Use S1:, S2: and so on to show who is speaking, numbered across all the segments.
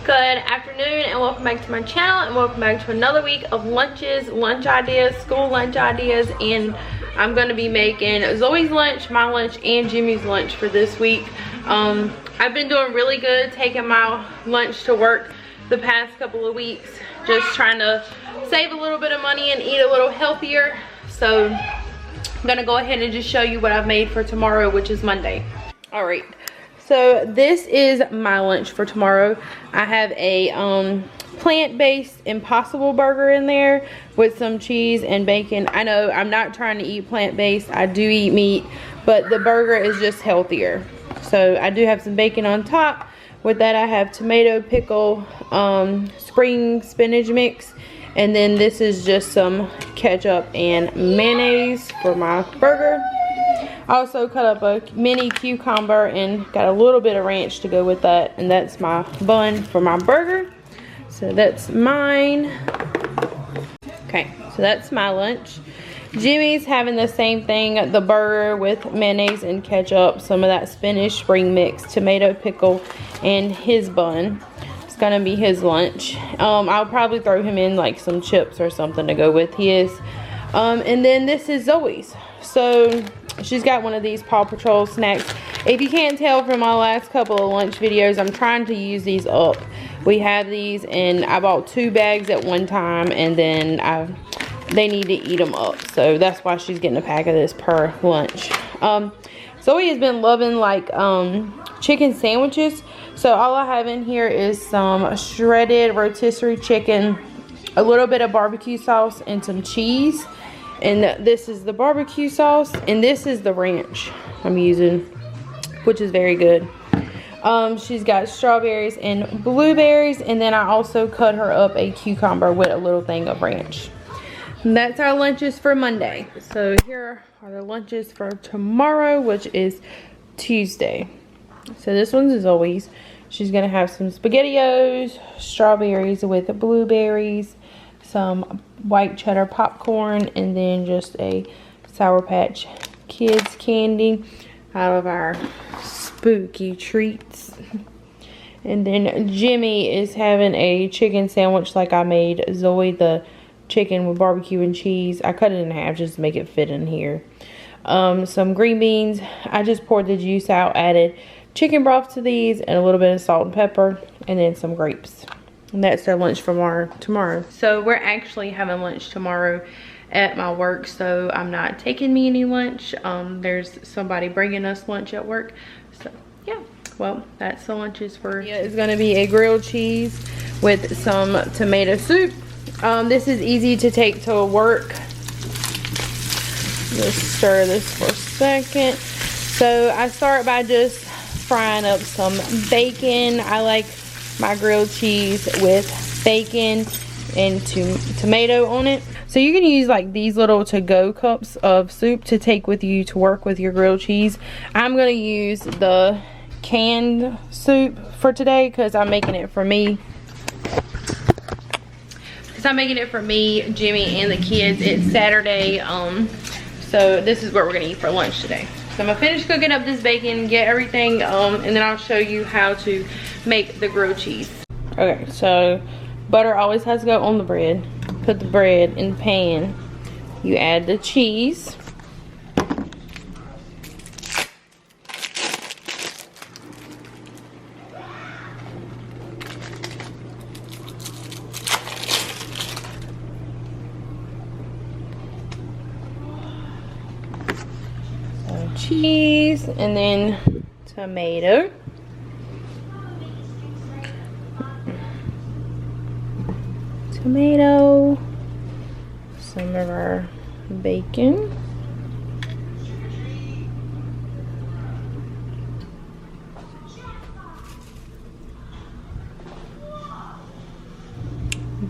S1: Good afternoon and welcome back to my channel and welcome back to another week of lunches, lunch ideas, school lunch ideas, and I'm going to be making Zoe's lunch, my lunch, and Jimmy's lunch for this week. I've been doing really good taking my lunch to work the past couple of weeks, just trying to save a little bit of money and eat a little healthier. So I'm going to go ahead and just show you what I've made for tomorrow, which is Monday. Alright. So this is my lunch for tomorrow. I have a plant-based Impossible burger in there with some cheese and bacon. I know I'm not trying to eat plant-based. I do eat meat, but the burger is just healthier. So I do have some bacon on top. With that I have tomato, pickle, spring spinach mix, and then this is just some ketchup and mayonnaise for my burger. I also cut up a mini cucumber and got a little bit of ranch to go with that, and that's my bun for my burger. So that's mine. Okay, so that's my lunch. Jimmy's having the same thing, the burger with mayonnaise and ketchup, some of that spinach spring mix, tomato, pickle, and his bun. It's gonna be his lunch. I'll probably throw him in like some chips or something to go with his. And then this is Zoe's. So she's got one of these Paw Patrol Snacks. If you can't tell from my last couple of lunch videos, I'm trying to use these up. We have these and I bought 2 bags at one time, and then they need to eat them up. So that's why she's getting a pack of this per lunch. Zoe has been loving like chicken sandwiches. So all I have in here is some shredded rotisserie chicken, a little bit of barbecue sauce, and some cheese. And this is the barbecue sauce, and this is the ranch I'm using, which is very good. She's got strawberries and blueberries, and then I also cut her up a cucumber with a little thing of ranch. And that's our lunches for Monday. So here are the lunches for tomorrow, which is Tuesday. So this one's as always. She's gonna have some SpaghettiOs, strawberries with blueberries, some white cheddar popcorn, and then just a Sour Patch Kids candy out of our spooky treats. And then Jimmy is having a chicken sandwich like I made Zoe, the chicken with barbecue and cheese. I cut it in half just to make it fit in here. Some green beans. I just poured the juice out, added chicken broth to these, and a little bit of salt and pepper, and then some grapes. And that's their lunch for tomorrow. So we're actually having lunch tomorrow at my work, so I'm not taking me any lunch. There's somebody bringing us lunch at work. So yeah, well, that's the lunches for. Yeah, it's gonna be a grilled cheese with some tomato soup. This is easy to take to work. Just stir this for a second. So I start by just frying up some bacon. I like my grilled cheese with bacon and tomato on it. So you can use like these little to-go cups of soup to take with you to work with your grilled cheese. I'm gonna use the canned soup for today because I'm making it for me. Jimmy, and the kids. It's Saturday, so this is what we're gonna eat for lunch today. So I'm gonna finish cooking up this bacon, get everything, and then I'll show you how to make the grilled cheese. Okay, so butter always has to go on the bread. Put the bread in the pan. You add the cheese. Cheese, and then tomato, some of our bacon,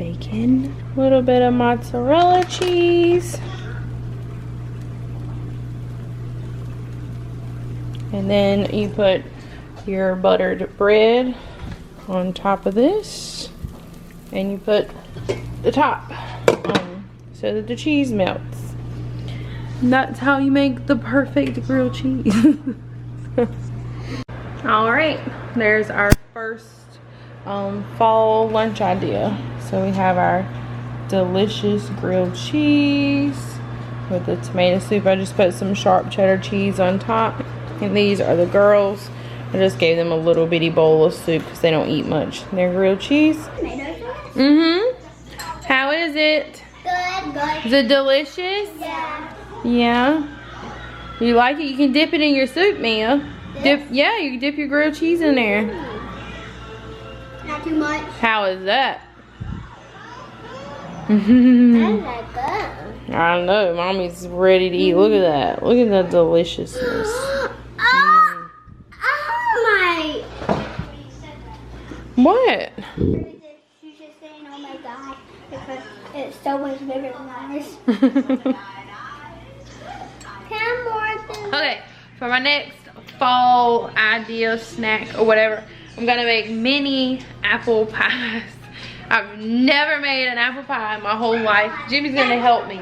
S1: a little bit of mozzarella cheese. And then you put your buttered bread on top of this, and you put the top on so that the cheese melts. And that's how you make the perfect grilled cheese. All right, there's our first fall lunch idea. So we have our delicious grilled cheese with the tomato soup. I just put some sharp cheddar cheese on top. And these are the girls. I just gave them a little bitty bowl of soup because they don't eat much. Their grilled cheese. How is it?
S2: Good.
S1: Is it delicious?
S2: Yeah.
S1: Yeah. You like it? You can dip it in your soup, Mia. Yeah, you can dip your grilled cheese in there.
S2: Not too much.
S1: How is that?
S2: I like it.
S1: I know, Mommy's ready to eat. Look at that. Look at the deliciousness.
S2: Oh my.
S1: What?
S2: She's just saying, oh my god, because it's so much bigger than ours. Okay,
S1: For my next fall idea snack or whatever, I'm gonna make mini apple pies. I've never made an apple pie in my whole life. Jimmy's gonna help me.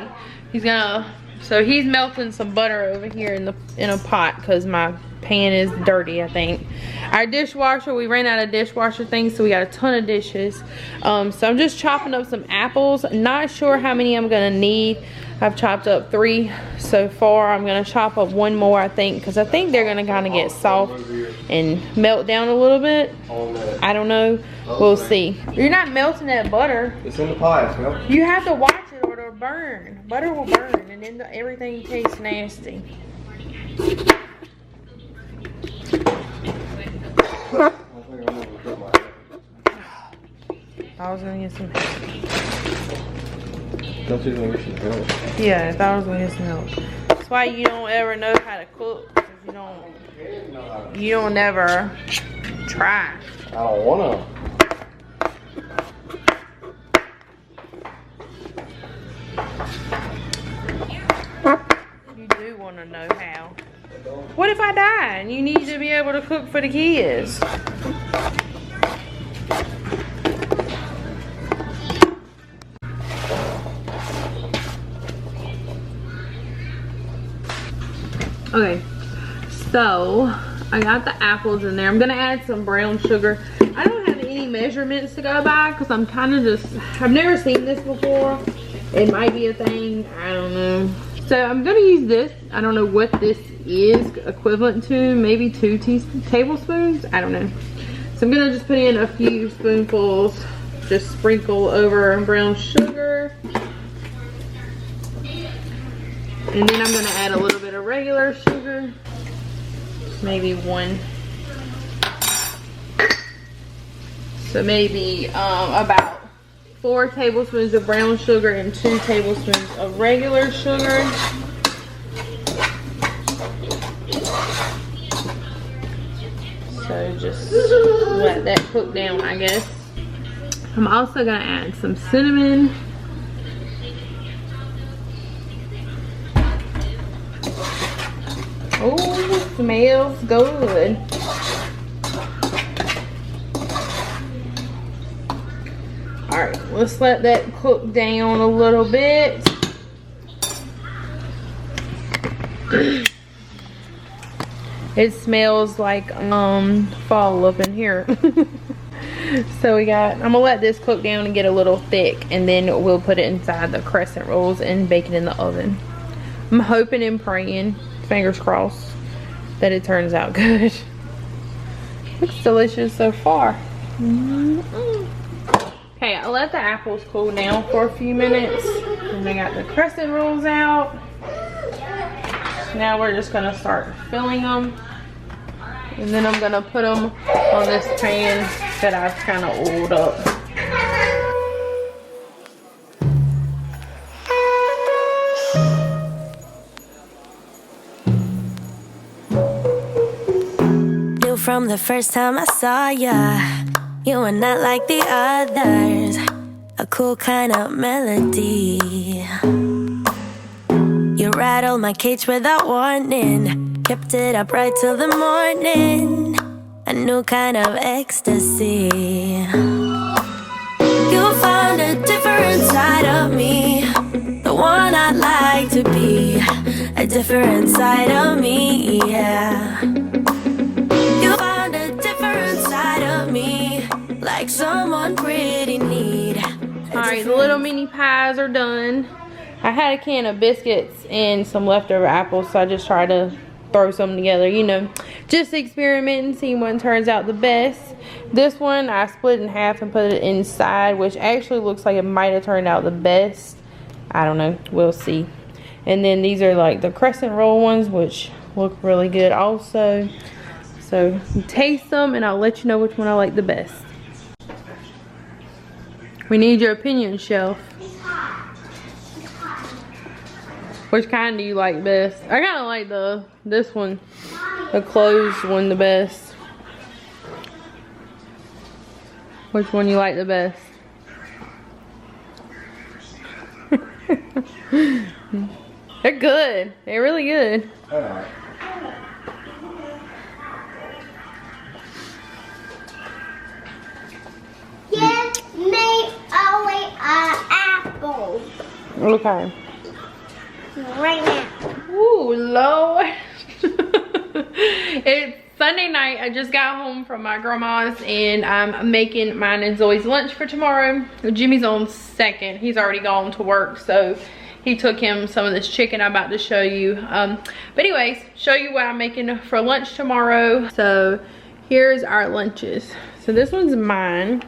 S1: So he's melting some butter over here in a pot because my pan is dirty, I think. Our dishwasher, we ran out of dishwasher things, so we got a ton of dishes. So I'm just chopping up some apples. Not sure how many I'm gonna need. I've chopped up 3 so far. I'm gonna chop up 1 more, I think, because I think they're gonna kind of get soft and melt down a little bit. I don't know. We'll see. You're not melting that butter.
S3: It's in the pie, it's melting.
S1: You have to watch it or it'll burn. Butter will burn and then everything tastes nasty. I was gonna get some help.
S3: Don't you think we should help?
S1: Yeah, I thought I was gonna get some help. That's why you don't ever know how to cook. 'Cause you don't ever try.
S3: I don't wanna.
S1: You do want to know how. What if I die and you need to be able to cook for the kids? Okay, so I got the apples in there. I'm gonna add some brown sugar. I don't have any measurements to go by because I'm kind of just, I've never seen this before. It might be a thing, I don't know. So I'm gonna use this. I don't know what this is equivalent to, maybe 2 tablespoons, I don't know. So I'm gonna just put in a few spoonfuls, just sprinkle over brown sugar. And then I'm gonna add a little bit of regular sugar, maybe 1. So maybe about 4 tablespoons of brown sugar and 2 tablespoons of regular sugar. So just let that cook down, I guess. I'm also gonna add some cinnamon. Oh, smells good. Alright, let's let that cook down a little bit. It smells like fall up in here. So I'm gonna let this cook down and get a little thick, and then we'll put it inside the crescent rolls and bake it in the oven. I'm hoping and praying, fingers crossed, that it turns out good. Looks delicious so far. Okay, I'll let the apples cool down for a few minutes. And I got the crescent rolls out. Now we're just gonna start filling them. And then I'm gonna put them on this pan that I've kind of oiled up.
S4: Knew from the first time I saw ya, you were not like the others. A cool kind of melody. You rattled my cage without warning, kept it up right till the morning. A new kind of ecstasy. You found a different side of me, the one I'd like to be. A different side of me, yeah. You found a different side of me, like
S1: little mini pies are done. I had a can of biscuits and some leftover apples, so I just tried to throw some together, you know, just experimenting, seeing one turns out the best. This one I split in half and put it inside, which actually looks like it might have turned out the best. I don't know, we'll see. And then these are like the crescent roll ones, which look really good also. So taste them and I'll let you know which one I like the best. We need your opinion, Shelf. Which kind do you like best? I kind of like this one, the closed one, the best. Which one you like the best? They're good. They're really good.
S3: Alright.
S2: Give me only an apple.
S1: Okay.
S2: Right now.
S1: Ooh, Lord. It's Sunday night. I just got home from my grandma's and I'm making mine and Zoe's lunch for tomorrow. Jimmy's on second. He's already gone to work, so he took him some of this chicken I'm about to show you. But anyways, show you what I'm making for lunch tomorrow. So here's our lunches. So this one's mine.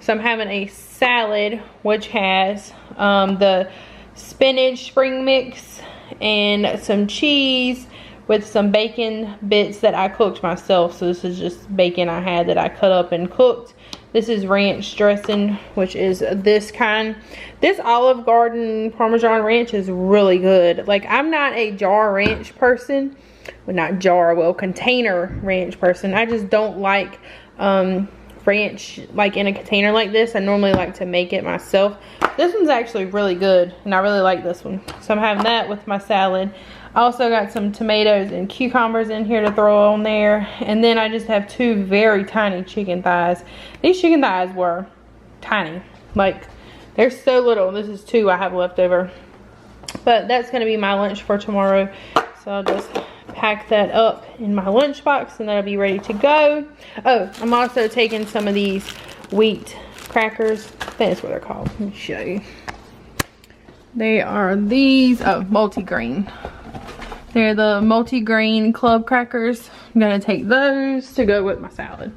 S1: So I'm having a salad which has the spinach spring mix and some cheese with some bacon bits that I cooked myself. So this is just bacon I had that I cut up and cooked. This is ranch dressing, which is this kind. This Olive Garden Parmesan ranch is really good. Like, I'm not a jar ranch person. Well, not jar, well, container ranch person. I just don't like ranch like in a container like this. I normally like to make it myself. This one's actually really good and I really like this one. So I'm having that with my salad. I also got some tomatoes and cucumbers in here to throw on there. And then I just have two very tiny chicken thighs. These chicken thighs were tiny. Like, they're so little. This is two I have left over. But that's going to be my lunch for tomorrow. So I'll just pack that up in my lunchbox and that'll be ready to go. Oh, I'm also taking some of these wheat crackers. I think that's what they're called. Let me show you. They are these, oh, multigrain. They're the multigrain club crackers. I'm gonna take those to go with my salad.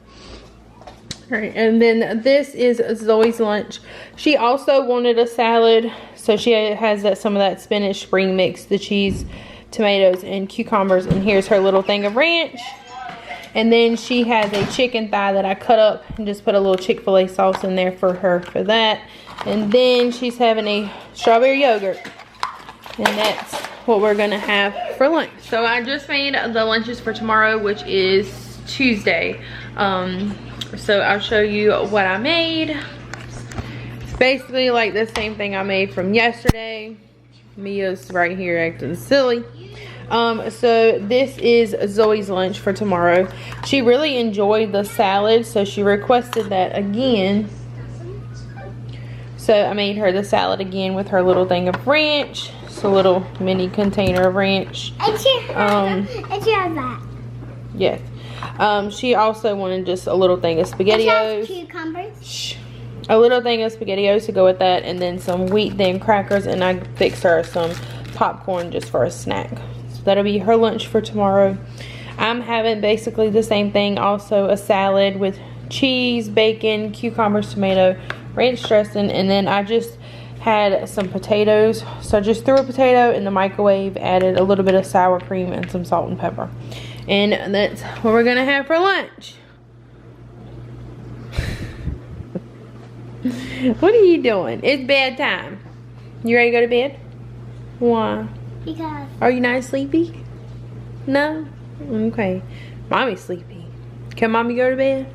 S1: All right, and then this is Zoe's lunch. She also wanted a salad, so she has some of that spinach spring mix, the cheese, tomatoes, and cucumbers. And here's her little thing of ranch. And then she has a chicken thigh that I cut up and just put a little Chick-fil-A sauce in there for her for that. And then she's having a strawberry yogurt. And that's what we're gonna have for lunch. So I just made the lunches for tomorrow, which is Tuesday. So I'll show you what I made. It's basically like the same thing I made from yesterday. Mia's right here acting silly. So this is Zoe's lunch for tomorrow. She really enjoyed the salad, so she requested that again. So I made her the salad again with her little thing of ranch. It's a little mini container of ranch.
S2: And she has that.
S1: Yes. She also wanted just a little thing of SpaghettiOs.
S2: Cucumbers.
S1: A little thing of SpaghettiOs to go with that, and then some wheat thin crackers, and I fixed her some popcorn just for a snack. So that'll be her lunch for tomorrow. I'm having basically the same thing, also a salad with cheese, bacon, cucumbers, tomato, ranch dressing, and then I just had some potatoes. So I just threw a potato in the microwave, added a little bit of sour cream and some salt and pepper. And that's what we're gonna have for lunch. What are you doing? It's bedtime. You ready to go to bed? Why?
S2: Because.
S1: Are you not sleepy? No? Okay. Mommy's sleepy. Can mommy go to bed?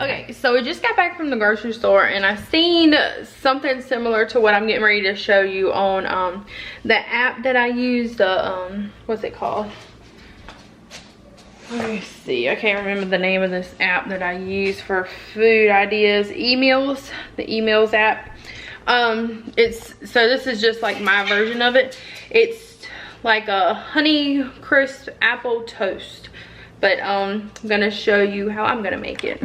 S1: Okay, so we just got back from the grocery store and I seen something similar to what I'm getting ready to show you on the app that I use, the what's it called? Let me see, I can't remember the name of this app that I use for food ideas. Emails, the Emails app. So this is just like my version of it. It's like a honey crisp apple toast, but I'm gonna show you how I'm gonna make it.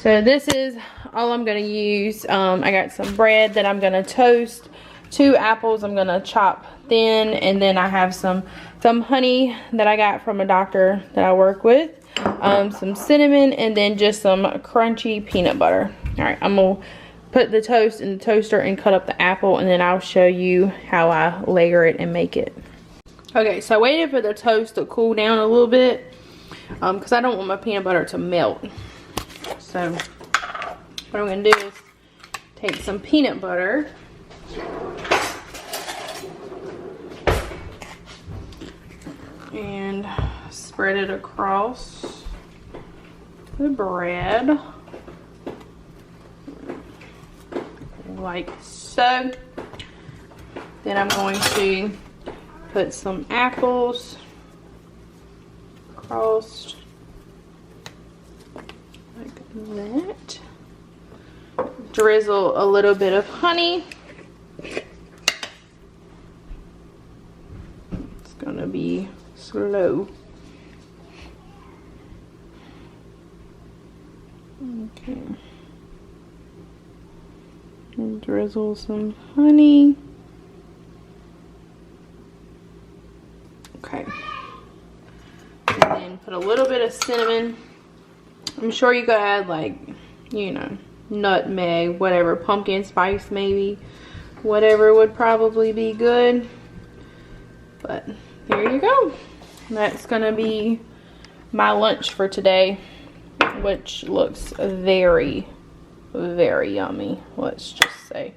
S1: So this is all I'm going to use. I got some bread that I'm going to toast. 2 apples I'm going to chop thin. And then I have some honey that I got from a doctor that I work with. Some cinnamon, and then just some crunchy peanut butter. Alright, I'm going to put the toast in the toaster and cut up the apple, and then I'll show you how I layer it and make it. Okay, so I waited for the toast to cool down a little bit because I don't want my peanut butter to melt. So what I'm going to do is take some peanut butter and spread it across the bread like so. Then I'm going to put some apples across like that. Drizzle a little bit of honey. It's gonna be slow. Okay. And drizzle some honey. Okay. And then put a little bit of cinnamon. I'm sure you could add, like, you know, nutmeg, whatever, pumpkin spice maybe. Whatever would probably be good. But there you go. That's gonna be my lunch for today, which looks very, very yummy, let's just say.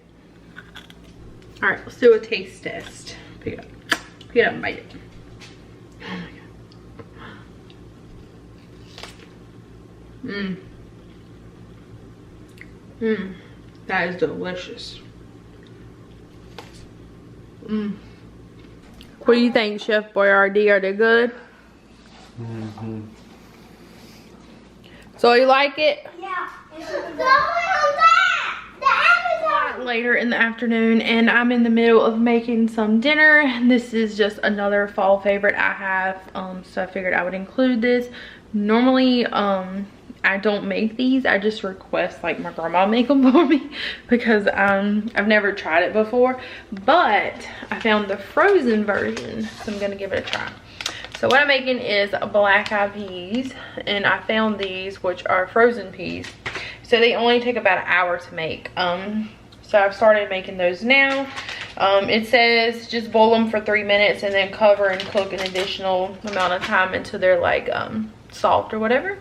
S1: All right, let's do a taste test. Pick it up. Pick it up and bite it. Oh my god. That is delicious. What do you think, Chef Boyardee? Are they good? So you like it?
S2: Yeah.
S1: Later in the afternoon, and I'm in the middle of making some dinner. This is just another fall favorite I have, so I figured I would include this. Normally I don't make these. I just request like my grandma make them for me because I've never tried it before, but I found the frozen version, so I'm gonna give it a try. So what I'm making is black eyed peas, and I found these, which are frozen peas, so they only take about an hour to make. So I've started making those now. It says just boil them for 3 minutes and then cover and cook an additional amount of time until they're like soft or whatever.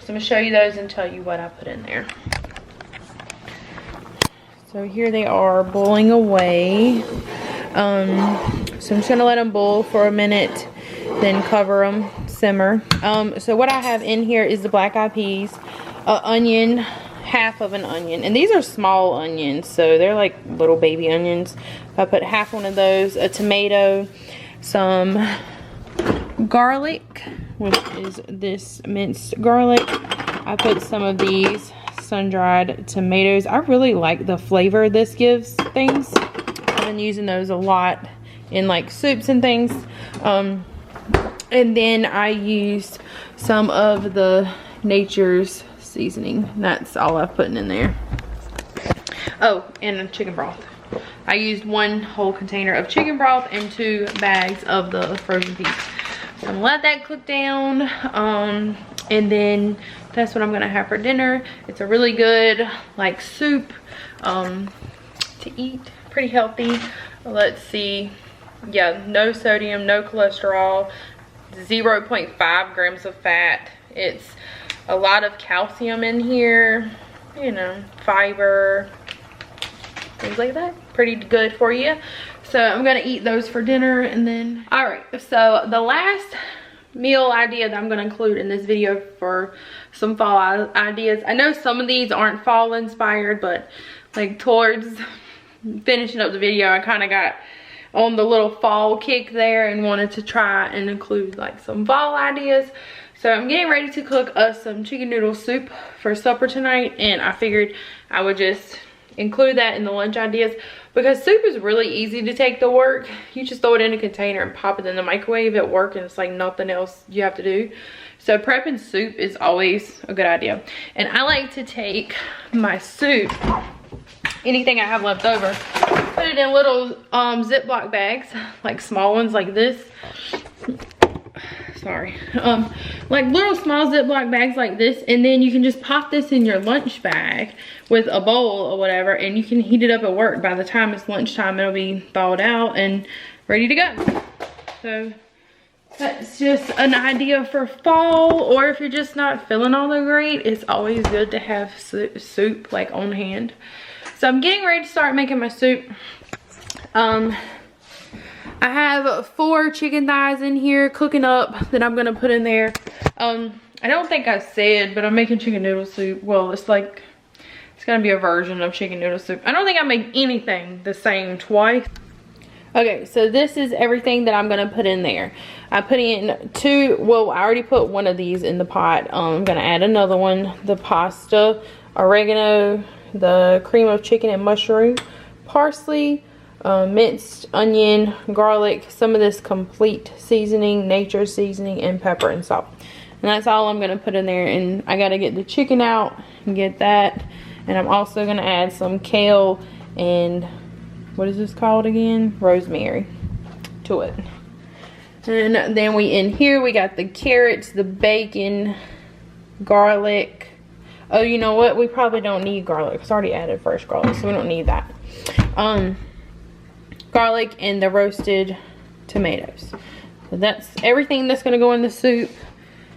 S1: So I'm gonna show you those and tell you what I put in there. So here they are boiling away. So I'm just gonna let them boil for a minute, then cover them, simmer. So what I have in here is the black eyed peas, onion, half of an onion, and these are small onions, so they're like little baby onions. I put half one of those, a tomato, some garlic, which is this minced garlic. I put some of these sun-dried tomatoes. I really like the flavor this gives things. I've been using those a lot in like soups and things. And then I used some of the Nature's seasoning. That's all I've put in there. Oh, and chicken broth. I used 1 whole container of chicken broth and 2 bags of the frozen peas. So I'm gonna let that cook down, and then that's what I'm gonna have for dinner. It's a really good like soup to eat, pretty healthy. Let's see, yeah, no sodium, no cholesterol, 0.5 grams of fat. It's a lot of calcium in here, you know, fiber, things like that. Pretty good for you. So I'm gonna eat those for dinner, and then, all right, so the last meal idea that I'm gonna include in this video for some fall ideas. I know some of these aren't fall inspired, but like towards finishing up the video, I kind of got on the little fall kick there and wanted to try and include like some fall ideas. So I'm getting ready to cook us some chicken noodle soup for supper tonight, and I figured I would just include that in the lunch ideas because soup is really easy to take to work. You just throw it in a container and pop it in the microwave at work, and it's like nothing else you have to do. So prepping soup is always a good idea. And I like to take my soup, anything I have left over, put it in little Ziploc bags, like small ones like this. Sorry. Like little small Ziploc bags like this, and then you can just pop this in your lunch bag with a bowl or whatever, and you can heat it up at work. By the time it's lunchtime, it'll be thawed out and ready to go. So that's just an idea for fall, or if you're just not feeling all that great, it's always good to have soup like on hand. So I'm getting ready to start making my soup. I have 4 chicken thighs in here cooking up that I'm gonna put in there. I don't think I said, but I'm making chicken noodle soup. Well, it's gonna be a version of chicken noodle soup. I don't think I make anything the same twice. Okay, so this is everything that I'm gonna put in there. I put in 2, well, I already put one of these in the pot. I'm gonna add another one, the pasta, oregano, the cream of chicken and mushroom, parsley, minced onion, garlic, some of this complete seasoning, nature seasoning, and pepper and salt. And that's all I'm gonna put in there. And I gotta get the chicken out and get that. And I'm also gonna add some kale and what is this called again? Rosemary to it. And then in here we got the carrots, the bacon, garlic. Oh, you know what? We probably don't need garlic. It's already added fresh garlic, so we don't need that. Garlic and the roasted tomatoes. So that's everything that's gonna go in the soup.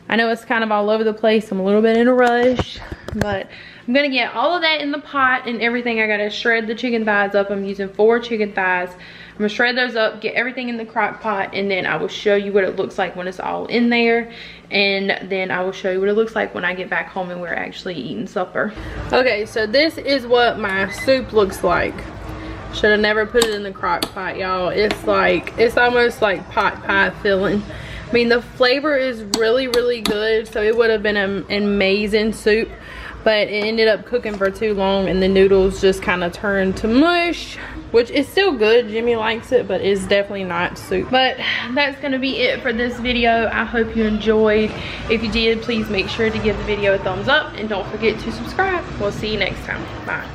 S1: I know it's kind of all over the place. I'm a little bit in a rush, but I'm gonna get all of that in the pot and everything. I gotta shred the chicken thighs up. I'm using 4 chicken thighs. I'm gonna shred those up, get everything in the crock pot, and then I will show you what it looks like when it's all in there. And then I will show you what it looks like when I get back home and we're actually eating supper. Okay, so this is what my soup looks like. Should have never put it in the crock pot, y'all. It's almost like pot pie filling. I mean, the flavor is really, really good, so it would have been an amazing soup, but it ended up cooking for too long and the noodles just kind of turned to mush, which is still good. Jimmy likes it, but it's definitely not soup. But that's gonna be it for this video. I hope you enjoyed. If you did, please make sure to give the video a thumbs up and don't forget to subscribe. We'll see you next time. Bye.